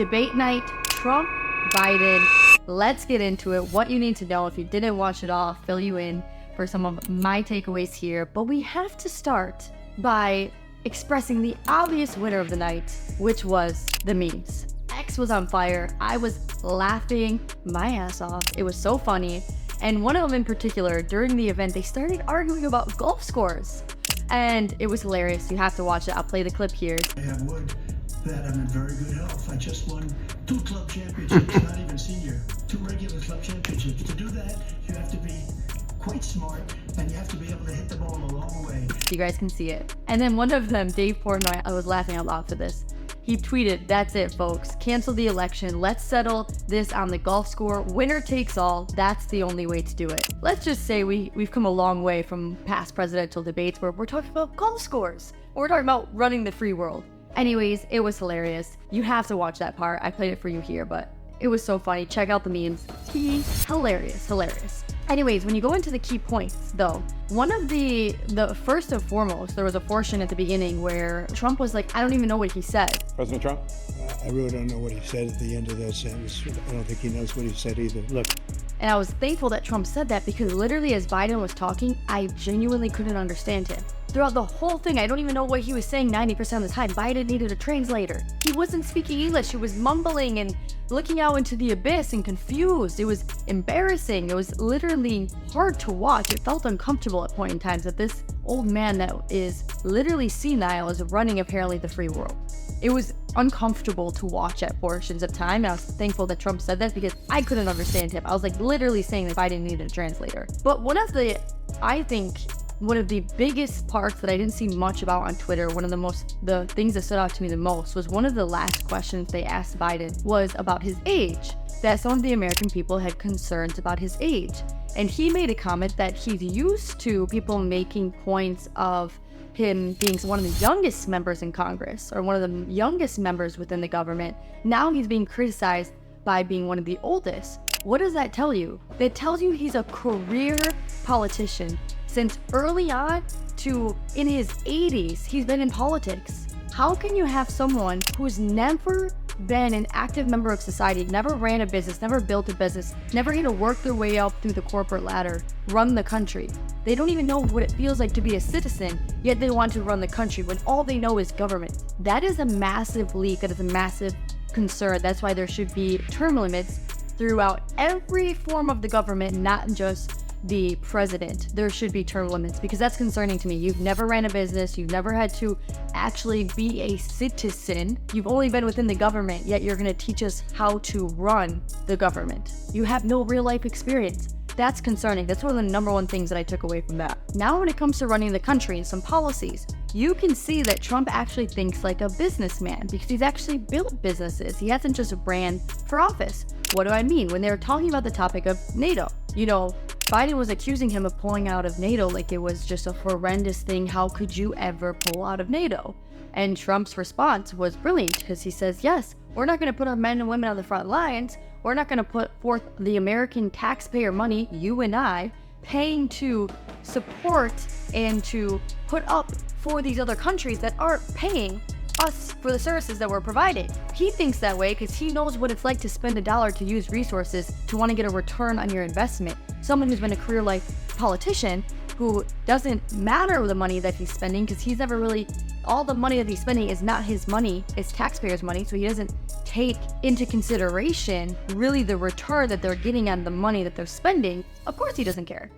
Debate night, Trump, Biden. Let's get into it. What you need to know. If you didn't watch it all, I'll fill you in for some of my takeaways here. But we have to start by expressing the obvious winner of the night, which was the memes. X was on fire. I was laughing my ass off. It was so funny. And one of them in particular, during the event, they started arguing about golf scores. And it was hilarious. You have to watch it. I'll play the clip here. I have word that I'm in very good health. I just won 2 club championships, not even senior, 2 regular club championships. To do that, you have to be quite smart, and you have to be able to hit the ball a long way. You guys can see it. And then one of them, Dave Portnoy, I was laughing out loud for this. He tweeted, "That's it, folks. Cancel the election. Let's settle this on the golf score. Winner takes all. That's the only way to do it." Let's just say we've come a long way from past presidential debates where we're talking about golf scores. We're talking about running the free world. Anyways, it was hilarious. You have to watch that part. I played it for you here, but it was so funny. Check out the memes. Hilarious. Anyways, when you go into the key points, though, one of the first and foremost, there was a portion at the beginning where Trump was like, I don't even know what he said. President Trump? I really don't know what he said at the end of that sentence. I don't think he knows what he said either. Look. And I was thankful that Trump said that because literally as Biden was talking, I genuinely couldn't understand him. Throughout the whole thing, I don't even know what he was saying 90% of the time. Biden needed a translator. He wasn't speaking English. He was mumbling and looking out into the abyss and confused. It was embarrassing. It was literally hard to watch. It felt uncomfortable at point in times that this old man that is literally senile is running apparently the free world. It was uncomfortable to watch at portions of time, and I was thankful that Trump said that because I couldn't understand him. I was like literally saying that Biden needed a translator. But one of the biggest parts that I didn't see much about on Twitter, the things that stood out to me the most was one of the last questions they asked Biden was about his age, that some of the American people had concerns about his age. And he made a comment that he's used to people making points of him being one of the youngest members in Congress or one of the youngest members within the government. Now he's being criticized by being one of the oldest. What does that tell you? That tells you he's a career politician. Since early on to in his 80s, he's been in politics. How can you have someone who's never been an active member of society, never ran a business, never built a business, never had to work their way up through the corporate ladder, run the country? They don't even know what it feels like to be a citizen, yet they want to run the country when all they know is government. That is a massive leak. That is a massive concern. That's why there should be term limits throughout every form of the government, not just the president. There should be term limits because that's concerning to me. You've never ran a business. You've never had to actually be a citizen. You've only been within the government, yet you're going to teach us how to run the government. You have no real life experience. That's concerning. That's one of the number one things that I took away from that. Now when it comes to running the country and some policies, you can see that Trump actually thinks like a businessman because he's actually built businesses. He hasn't just ran for office. What do I mean? When they were talking about the topic of NATO, Biden was accusing him of pulling out of NATO like it was just a horrendous thing. How could you ever pull out of NATO? And Trump's response was brilliant because he says, yes, we're not going to put our men and women on the front lines. We're not going to put forth the American taxpayer money, you and I, paying to support and to put up for these other countries that aren't paying us for the services that we're providing. He thinks that way because he knows what it's like to spend a dollar to use resources to want to get a return on your investment. Someone who's been a career life politician who doesn't matter the money that he's spending because he's never really, all the money that he's spending is not his money, it's taxpayers' money, so he doesn't take into consideration really the return that they're getting on the money that they're spending. Of course he doesn't care.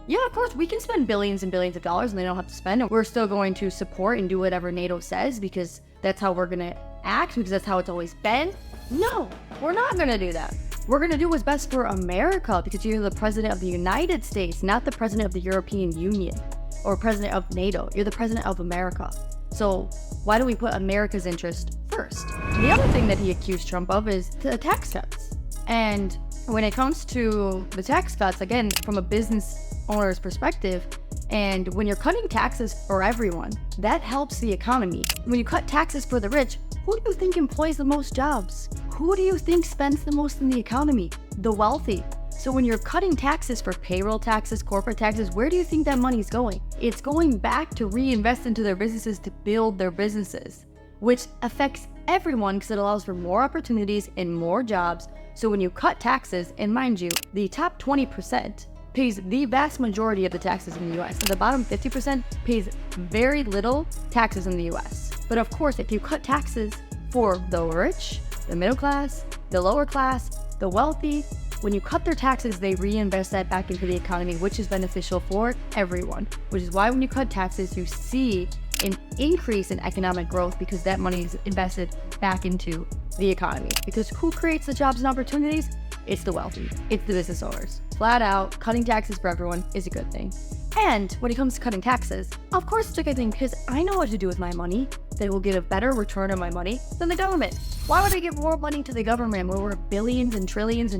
Yeah, of course, we can spend billions and billions of dollars and they don't have to spend, and we're still going to support and do whatever NATO says because that's how we're going to act, because that's how it's always been. No, we're not going to do that. We're going to do what's best for America because you're the president of the United States, not the president of the European Union or president of NATO. You're the president of America. So why don't we put America's interest first? The other thing that he accused Trump of is the tax cuts. And when it comes to the tax cuts, again, from a business owner's perspective, and when you're cutting taxes for everyone, that helps the economy. When you cut taxes for the rich, who do you think employs the most jobs? Who do you think spends the most in the economy? The wealthy. So when you're cutting taxes for payroll taxes, corporate taxes, where do you think that money's going? It's going back to reinvest into their businesses to build their businesses, which affects everyone because it allows for more opportunities and more jobs. So when you cut taxes, and mind you, the top 20% pays the vast majority of the taxes in the US, and the bottom 50% pays very little taxes in the US. But of course, if you cut taxes for the rich, the middle class, the lower class, the wealthy, when you cut their taxes, they reinvest that back into the economy, which is beneficial for everyone. Which is why when you cut taxes, you see an increase in economic growth because that money is invested back into the economy. Because who creates the jobs and opportunities? It's the wealthy. It's the business owners. Flat out, cutting taxes for everyone is a good thing. And when it comes to cutting taxes, of course it's a good thing because I know what to do with my money that will get a better return on my money than the government. Why would I give more money to the government when we're billions and trillions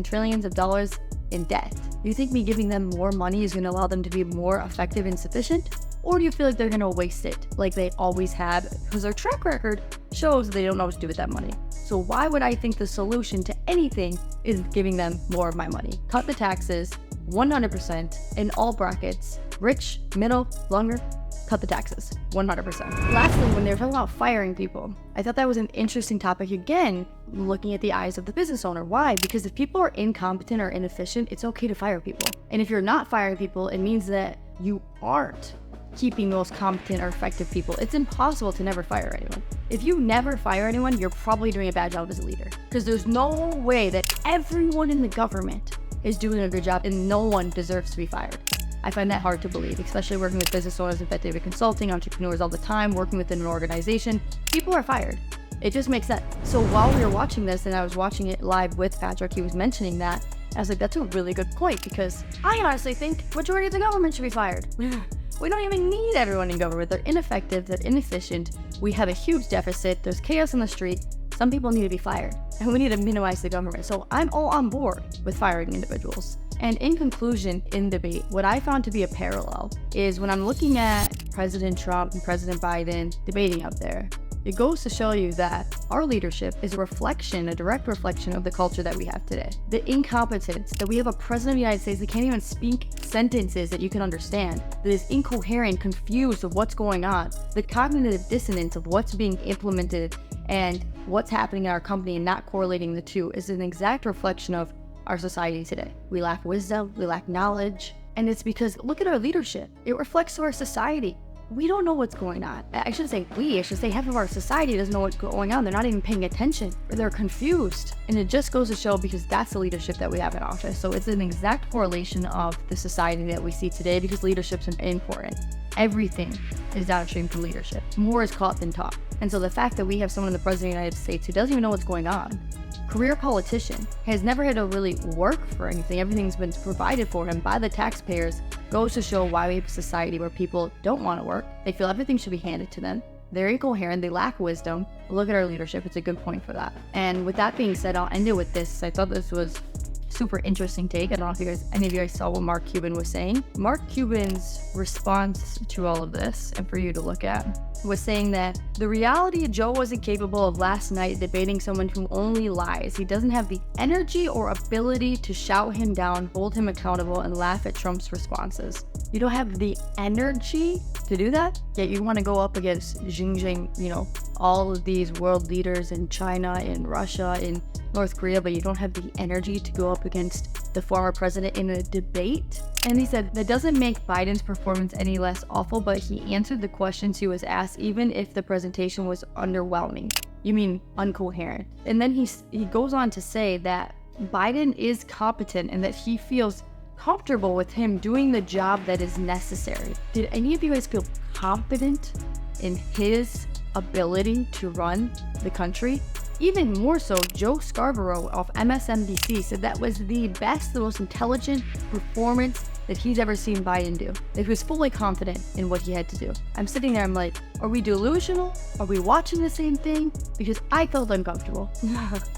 of dollars in debt? Do you think me giving them more money is going to allow them to be more effective and sufficient? Or do you feel like they're going to waste it like they always have because their track record shows they don't know what to do with that money? So why would I think the solution to anything is giving them more of my money? Cut the taxes 100% in all brackets. Rich, middle, longer, cut the taxes 100%. Lastly, when they were talking about firing people, I thought that was an interesting topic again, looking at the eyes of the business owner. Why? Because if people are incompetent or inefficient, it's okay to fire people. And if you're not firing people, it means that you aren't keeping those competent or effective people. It's impossible to never fire anyone. If you never fire anyone, you're probably doing a bad job as a leader. Because there's no way that everyone in the government is doing a good job and no one deserves to be fired. I find that hard to believe, especially working with business owners, effective consulting, entrepreneurs all the time, working within an organization. People are fired. It just makes sense. So while we were watching this, and I was watching it live with Patrick, he was mentioning that, I was like, that's a really good point, because I honestly think majority of the government should be fired. We don't even need everyone in government. They're ineffective, they're inefficient. We have a huge deficit, there's chaos in the street. Some people need to be fired, and we need to minimize the government. So I'm all on board with firing individuals. And in conclusion, in debate, what I found to be a parallel is when I'm looking at President Trump and President Biden debating out there, it goes to show you that our leadership is a reflection, a direct reflection of the culture that we have today. The incompetence, that we have a president of the United States that can't even speak sentences that you can understand, that is incoherent, confused of what's going on, the cognitive dissonance of what's being implemented and what's happening in our company and not correlating the two is an exact reflection of our society today. We lack wisdom, we lack knowledge, and it's because look at our leadership. It reflects to our society. We don't know what's going on. I should say half of our society doesn't know what's going on. They're not even paying attention, or they're confused. And it just goes to show, because that's the leadership that we have in office. So it's an exact correlation of the society that we see today, because leadership's important. Everything is downstream from leadership. More is caught than taught. And so the fact that we have someone in the President of the United States who doesn't even know what's going on, career politician, has never had to really work for anything. Everything's been provided for him by the taxpayers, goes to show why we have a society where people don't want to work. They feel everything should be handed to them. They're incoherent, they lack wisdom. Look at our leadership, it's a good point for that. And with that being said, I'll end it with this. I thought this was super interesting take. I don't know if any of you guys saw what Mark Cuban was saying. Mark Cuban's response to all of this, and for you to look at, was saying that the reality Joe wasn't capable of last night debating someone who only lies. He doesn't have the energy or ability to shout him down, hold him accountable, and laugh at Trump's responses. You don't have the energy to do that, yet you want to go up against Xi Jinping, all of these world leaders in China, in Russia, in North Korea, but you don't have the energy to go up against the former president in a debate. And he said that doesn't make Biden's performance any less awful, but he answered the questions he was asked even if the presentation was underwhelming. You mean incoherent. And then he goes on to say that Biden is competent and that he feels comfortable with him doing the job that is necessary. Did any of you guys feel confident in his ability to run the country? Even more so, Joe Scarborough of MSNBC said that was the best, the most intelligent performance that he's ever seen Biden do. That he was fully confident in what he had to do. I'm sitting there, I'm like, are we delusional? Are we watching the same thing? Because I felt uncomfortable.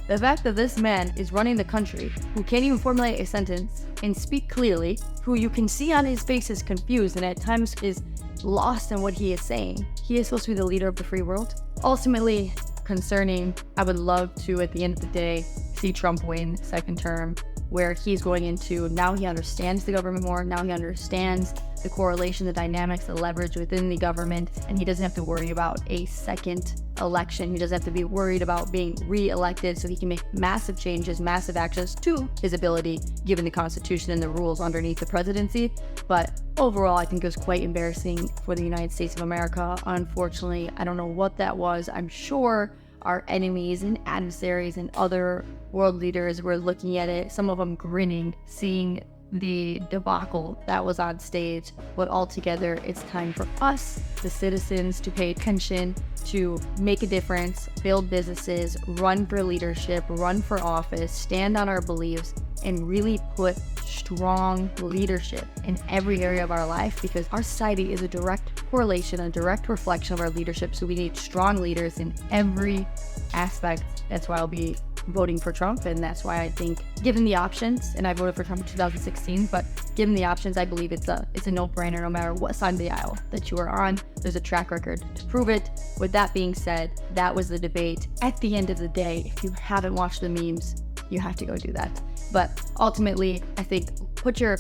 The fact that this man is running the country, who can't even formulate a sentence and speak clearly, who you can see on his face is confused and at times is lost in what he is saying. He is supposed to be the leader of the free world. Ultimately, concerning, I would love to, at the end of the day, see Trump win second term where he's going into, now he understands the government more, now he understands the correlation, the dynamics, the leverage within the government, and he doesn't have to worry about a second election. He doesn't have to be worried about being re-elected, so he can make massive changes, massive actions to his ability, given the Constitution and the rules underneath the presidency. But overall, I think it was quite embarrassing for the United States of America. Unfortunately, I don't know what that was. I'm sure our enemies and adversaries and other world leaders were looking at it, some of them grinning, seeing the debacle that was on stage. But altogether, it's time for us, the citizens, to pay attention, to make a difference, build businesses, run for leadership, run for office, stand on our beliefs, and really put strong leadership in every area of our life, because our society is a direct correlation, a direct reflection of our leadership. So we need strong leaders in every aspect. That's why I'll be voting for Trump, and that's why I think, given the options, and I voted for Trump in 2016, but given the options, I believe it's a no-brainer no matter what side of the aisle that you are on. There's a track record to prove it. With that being said, that was the debate. At the end of the day, if you haven't watched the memes, you have to go do that. But ultimately, I think, put your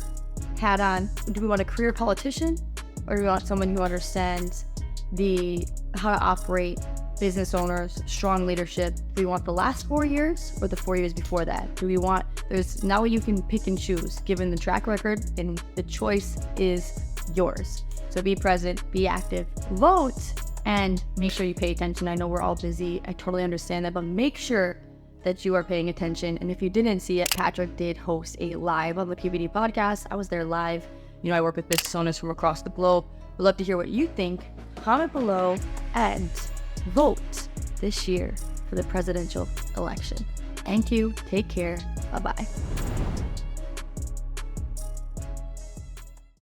hat on. Do we want a career politician, or do we want someone who understands how to operate business owners, strong leadership? Do we want the last 4 years or the 4 years before that? Now you can pick and choose given the track record, and the choice is yours. So be present, be active, vote, and make sure you pay attention. I know we're all busy. I totally understand that, but make sure that you are paying attention. And if you didn't see it, Patrick did host a live on the PVD podcast. I was there live. I work with business owners from across the globe. We'd love to hear what you think. Comment below and vote this year for the presidential election. Thank you. Take care. Bye-bye.